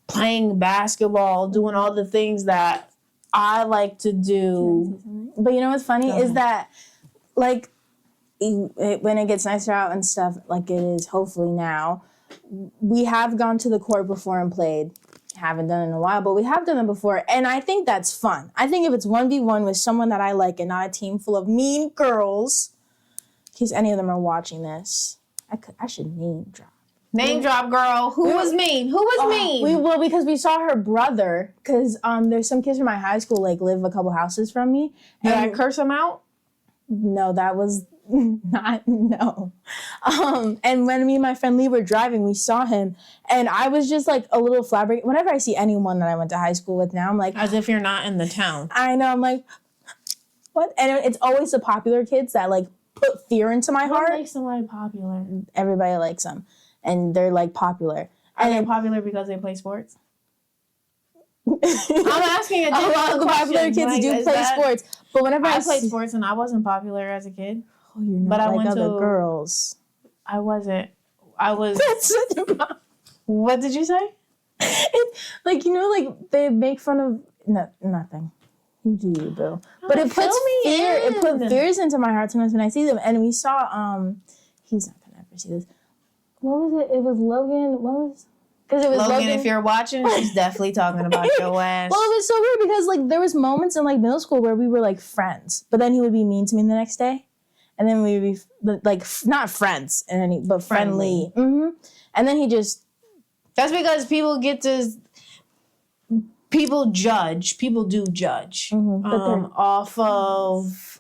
playing basketball, doing all the things that I like to do. But you know what's funny is that like when it gets nicer out and stuff like it is hopefully now, we have gone to the court before and played. Haven't done it in a while, but we have done it before, and I think that's fun. I think if it's 1v1 with someone that I like and not a team full of mean girls, in case any of them are watching this, I should name drop. Name drop, girl. Who was mean? Because we saw her brother, because there's some kids from my high school like live a couple houses from me. Did I curse them out? No, that was no. And when me and my friend Lee were driving, we saw him, and I was just like a little flabbergasted. Whenever I see anyone that I went to high school with now, I'm like, as if you're not in the town. I know. I'm like, what? And it's always the popular kids that like put fear into my heart. What makes somebody popular? Everybody likes them, and they're like popular. Are they popular because they play sports? I'm asking a lot of popular kids do play sports, but whenever I played sports and I wasn't popular as a kid. Oh, you're not, but I went other girls. I wasn't. I was. What did you say? Like like they make fun of nothing. You do you, boo. But it puts fear. It put fears into my heart sometimes when I see them. And we saw. He's not gonna ever see this. What was it? It was Logan. What was? Because it was Logan, if you're watching, she's definitely talking about your ass. Well, it was so weird because like there was moments in like middle school where we were like friends, but then he would be mean to me the next day, and then we would be like not friends and any but friendly. Mm-hmm. And then he just. That's because people do judge off of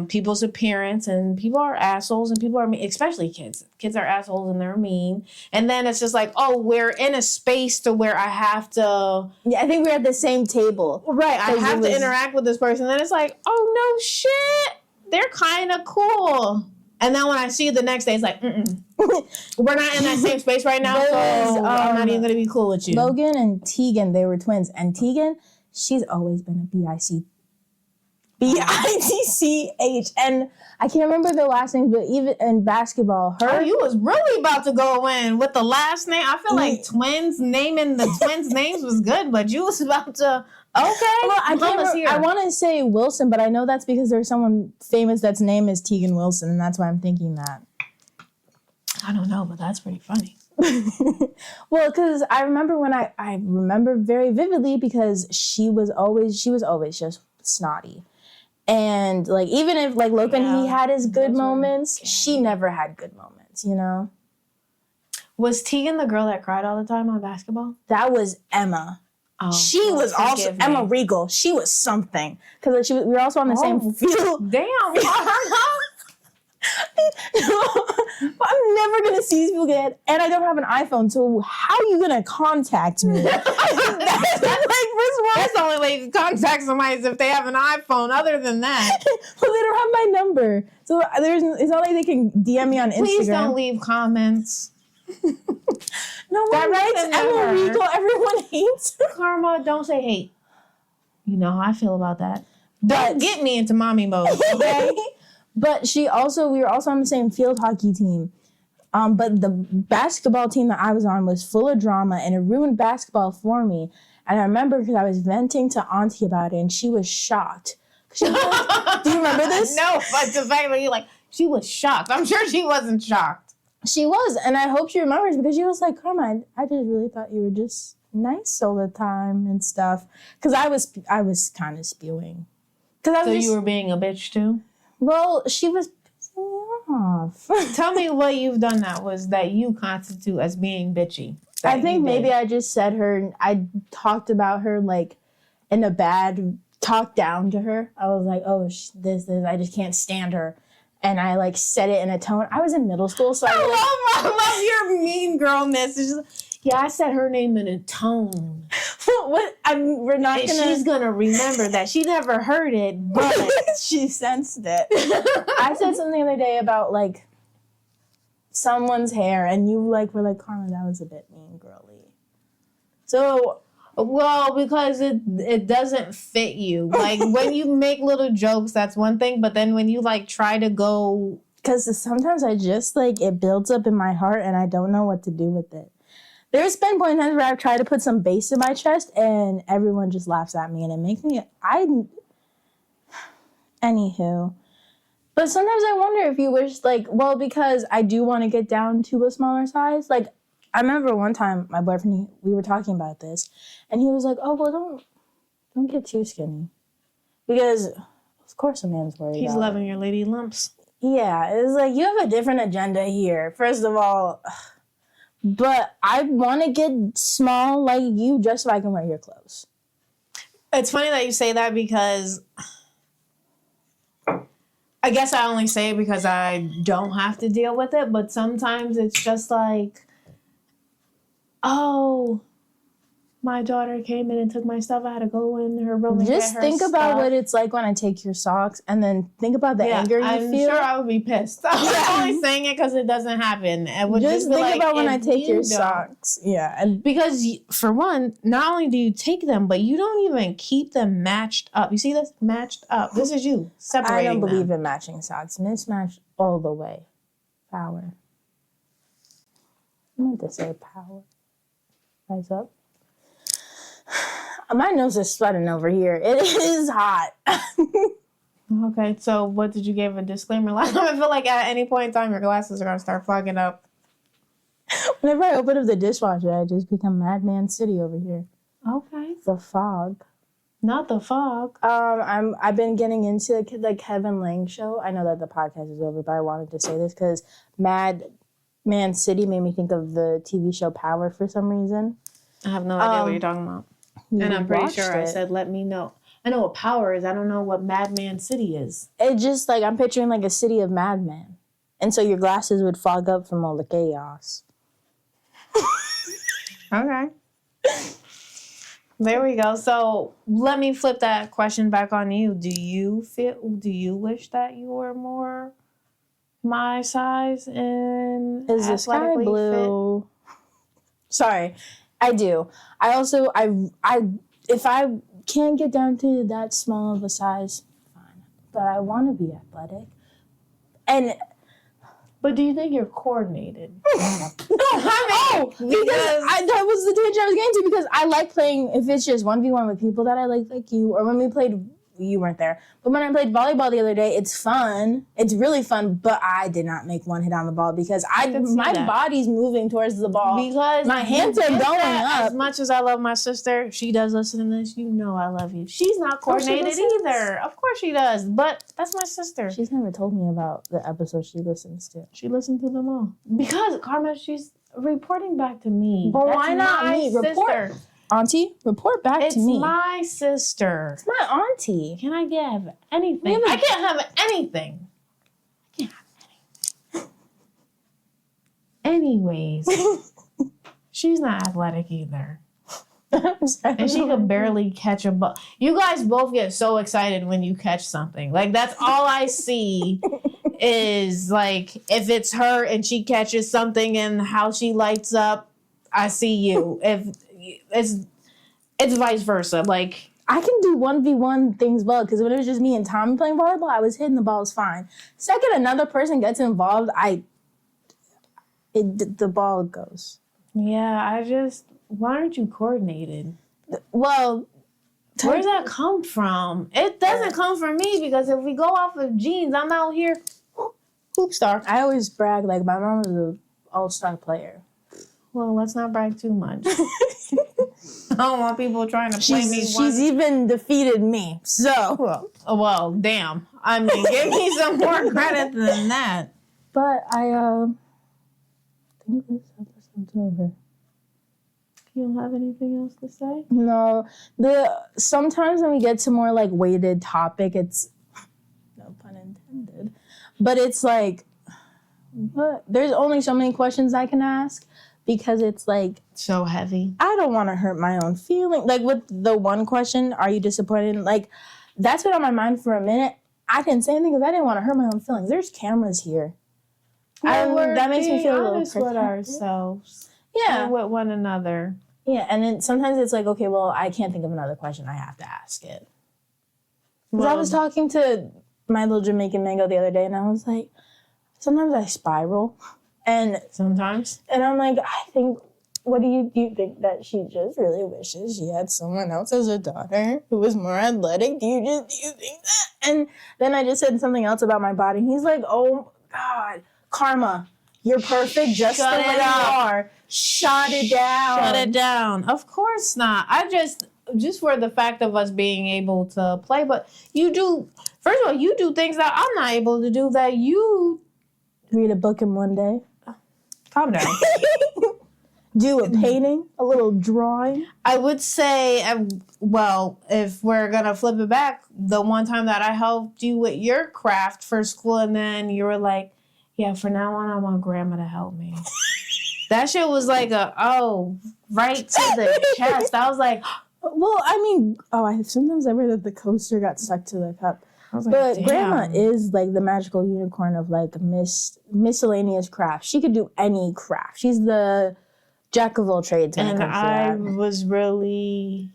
people's appearance, and people are assholes, and people are mean, especially kids. Kids are assholes and they're mean. And then it's just like, oh, we're in a space to where I have to. Yeah, I think we're at the same table. Right, I have to interact with this person. Then it's like, oh no shit, they're kind of cool. And then when I see you the next day, it's like, we're not in that same space right now, so I'm not even going to be cool with you. Logan and Tegan, they were twins. And Tegan, she's always been a B-I-T-C-H. And I can't remember their last names, but even in basketball, her... Oh, you was really about to go in with the last name. I feel like naming the twins' names was good, but you was about to... Okay. Well, I want to say Wilson, but I know that's because there's someone famous that's name is Tegan Wilson, and that's why I'm thinking that. I don't know, but that's pretty funny. Well, because I remember when I remember very vividly because she was always just snotty. And like even if like Logan he had his good moments, she never had good moments, you know? Was Tegan the girl that cried all the time on basketball? That was Emma. Oh, she was also Emma Regal. She was something because like, we were also on the same field. Damn, I'm never gonna see these people again, and I don't have an iPhone. So how are you gonna contact me? That's the only way you can contact somebody is if they have an iPhone. Other than that, well, they don't have my number, so it's not like they can DM me on Instagram. Please don't leave comments. No one likes Emma Regal. Everyone hates her. Karma, don't say hate. You know how I feel about that. Don't get me into mommy mode, okay? But we were also on the same field hockey team. But the basketball team that I was on was full of drama, and it ruined basketball for me. And I remember because I was venting to Auntie about it, and she was shocked. Do you remember this? No, but the fact that you're like, she was shocked. I'm sure she wasn't shocked. She was, and I hope she remembers because she was like, Karma, I just really thought you were just nice all the time and stuff. Because I was kind of spewing. So you were being a bitch too? Well, she was pissing me off. Tell me what you've done that you constitute as being bitchy. I think maybe I just said I talked about her like in a bad, talk down to her. I was like, oh, this, I just can't stand her. And I like said it in a tone. I was in middle school, so I love your mean girlness. It's just, yeah, I said her name in a tone. What? We're not and gonna. She's gonna remember that. She never heard it, but she sensed it. I said something the other day about like someone's hair, and you like were like, Karma, that was a bit mean girly. So. Well, because it doesn't fit you. Like, when you make little jokes, that's one thing. But then when you, like, try to go... Because sometimes I just, like, it builds up in my heart and I don't know what to do with it. There's been points in time where I've tried to put some bass in my chest and everyone just laughs at me and it makes me... Anywho. But sometimes I wonder if you wish, like... Well, because I do want to get down to a smaller size. Like... I remember one time my boyfriend, we were talking about this, and he was like, oh, well, don't get too skinny. Because, of course, a man's worried He's about loving your lady lumps. Yeah, it's like, you have a different agenda here, first of all. But I want to get small like you just so I can wear your clothes. It's funny that you say that because... I guess I only say it because I don't have to deal with it, but sometimes it's just like... Oh, my daughter came in and took my stuff. I had to go in her room and just get her think stuff. about what it's like when I take your socks, and then think about the anger you feel. I'm sure I would be pissed. I'm only saying it because it doesn't happen. It would just think like, about when I take your socks. Yeah, and because for one, not only do you take them, but you don't even keep them matched up. You see this? Matched up. This is you separating. I don't believe in matching socks. Mismatched all the way. Power. I meant to say power. Rise up. My nose is sweating over here. It is hot. Okay, so what did you give a disclaimer last time? I feel like at any point in time your glasses are going to start fogging up. Whenever I open up the dishwasher, I just become Madman City over here. Okay. The fog. Not the fog. I've been getting into the Kevin Lang show. I know that the podcast is over, but I wanted to say this because Madman City made me think of the TV show Power for some reason. I have no idea what you're talking about. And I'm pretty sure I said, let me know. I know what Power is. I don't know what Madman City is. It just like, I'm picturing like a city of madmen. And so your glasses would fog up from all the chaos. Okay. There we go. So let me flip that question back on you. Do you wish that you were more my size and Is the sky athletically blue? fit? Sorry, I do. I also, if I can't get down to that small of a size, fine. But I want to be athletic. But do you think you're coordinated? Because that was the tangent I was getting to, because I like playing, if it's just 1v1 with people that I like you, or when we played, you weren't there, but when I played volleyball the other day, it's fun. It's really fun, but I did not make one hit on the ball because my body's moving towards the ball. Because my hands are going up. As much as I love my sister, she does listen to this. You know I love you. She's not coordinated either. Of course she does, but that's my sister. She's never told me about the episodes she listens to. She listened to them all. Because, Karma, she's reporting back to me. But why not me? Report. Auntie, report back to me. It's my sister. It's my auntie. Can I have anything? I can't have anything. I can't have anything. Anyways, she's not athletic either. And she could barely catch a ball. You guys both get so excited when you catch something. Like, that's all I see is, like, if it's her and she catches something and how she lights up, I see you. If it's vice versa. Like, I can do 1v1 things well, because when it was just me and Tommy playing volleyball, I was hitting the balls fine. Second, another person gets involved, the ball goes. Yeah, why aren't you coordinated? Well, where does that come from? It doesn't come from me, because if we go off of genes, I'm out here hoop star. I always brag like my mom was an all-star player. Well, let's not brag too much. I don't want people trying to play me. She's even defeated me. So, well, damn. I mean, give me some more credit than that. But I think this episode's over. You don't have anything else to say? No. Sometimes when we get to more like weighted topic, it's no pun intended, but it's like, what? There's only so many questions I can ask. Because it's like so heavy. I don't want to hurt my own feeling. Like with the one question, are you disappointed? Like that's been on my mind for a minute. I didn't say anything because I didn't want to hurt my own feelings. There's cameras here. That makes me feel a little protected. With ourselves. Yeah. And with one another. Yeah, and then sometimes it's like, okay, well, I can't think of another question. I have to ask it. Because I was talking to my little Jamaican mango the other day, and I was like, sometimes I spiral. And sometimes, and I'm like, I think, what do you think that she just really wishes she had someone else as a daughter who was more athletic? Do you think that? And then I just said something else about my body. And he's like, oh God, Karma, you're perfect just the way you are. Shut it down. Shut it down. Of course not. I just for the fact of us being able to play, but you do. First of all, you do things that I'm not able to do. That you read a book in one day. Calm down. Do a painting, a little drawing. I would say, well, if we're going to flip it back, the one time that I helped you with your craft for school, and then you were like, yeah, from now on, I want grandma to help me. That shit was like right to the chest. I was like, well, I mean, sometimes I read that the coaster got stuck to the cup. But damn. Grandma is like the magical unicorn of like miscellaneous crafts. She could do any craft. She's the jack of all trades. And I was really...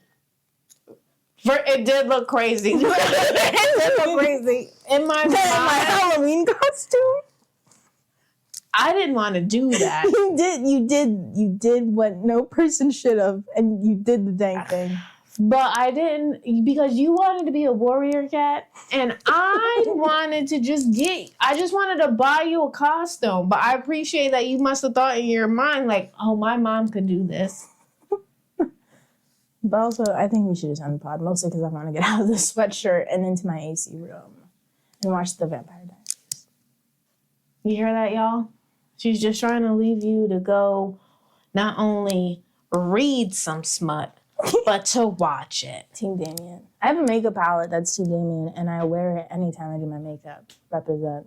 It did look crazy. It did look crazy. In my Halloween costume? I didn't want to do that. You did what no person should have, and you did the dang thing. But I didn't, because you wanted to be a warrior cat, and I wanted to I just wanted to buy you a costume. But I appreciate that you must have thought in your mind, like, oh, my mom could do this. But also, I think we should just end the pod, mostly because I want to get out of this sweatshirt and into my AC room and watch The Vampire Diaries. You hear that, y'all? She's just trying to leave you to go not only read some smut, but to watch it. Team Damien. I have a makeup palette that's Team Damien, and I wear it anytime I do my makeup. Represent.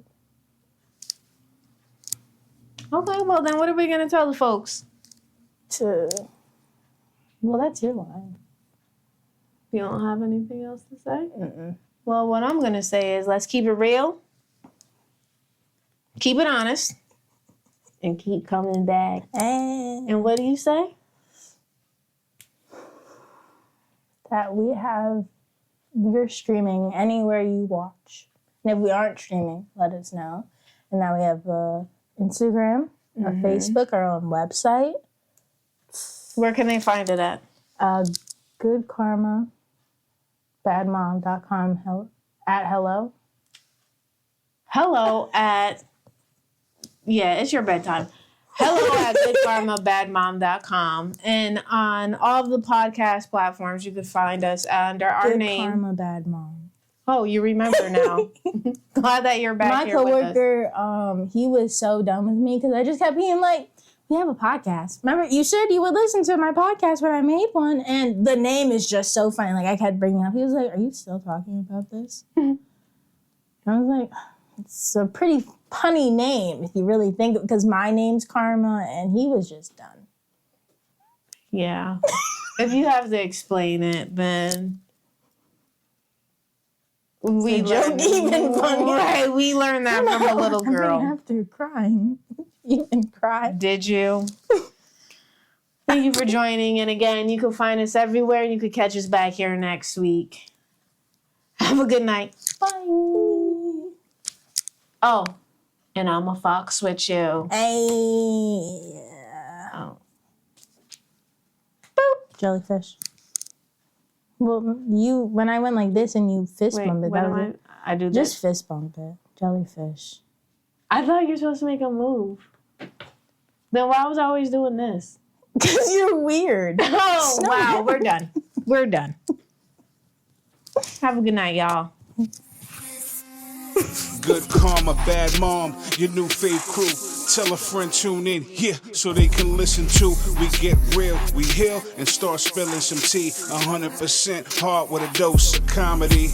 Okay, well then what are we going to tell the folks? Well, that's your line. You don't have anything else to say? Mm-mm. Well, what I'm going to say is let's keep it real, keep it honest, and keep coming back. And what do you say? That we're streaming anywhere you watch. And if we aren't streaming, let us know. And that we have Instagram, a Facebook, our own website. Where can they find it at? goodkarmabadmom.com at hello. Hello at, yeah, it's your bedtime. Hello at goodkarmabadmom.com. And on all the podcast platforms, you could find us under our name. Good Karma Bad Mom. Oh, you remember now. Glad that you're back here with us. My coworker, he was so done with me because I just kept being like, we have a podcast. Remember, you said you would listen to my podcast when I made one, and the name is just so funny. Like, I kept bringing it up. He was like, are you still talking about this? I was like, it's a pretty punny name if you really think it, because my name's Karma, and he was just done. Yeah. If you have to explain it, then we learned even funny. Right, we learned that from a little girl. After crying. You didn't cry. Did you? Thank you for joining. And again, you can find us everywhere. You could catch us back here next week. Have a good night. Bye. Oh, and I'm a fox with you. Hey. Oh. Boop. Jellyfish. Well, when I went like this and you fist bump it, that was it. I do this. Just fist bump it. Jellyfish. I thought you were supposed to make a move. Then why was I always doing this? Because you're weird. Oh, wow. We're done. We're done. Have a good night, y'all. Good Karma, Bad Mom, your new fave crew. Tell a friend, tune in here so they can listen to. We get real, we heal, and start spilling some tea. 100% hard with a dose of comedy.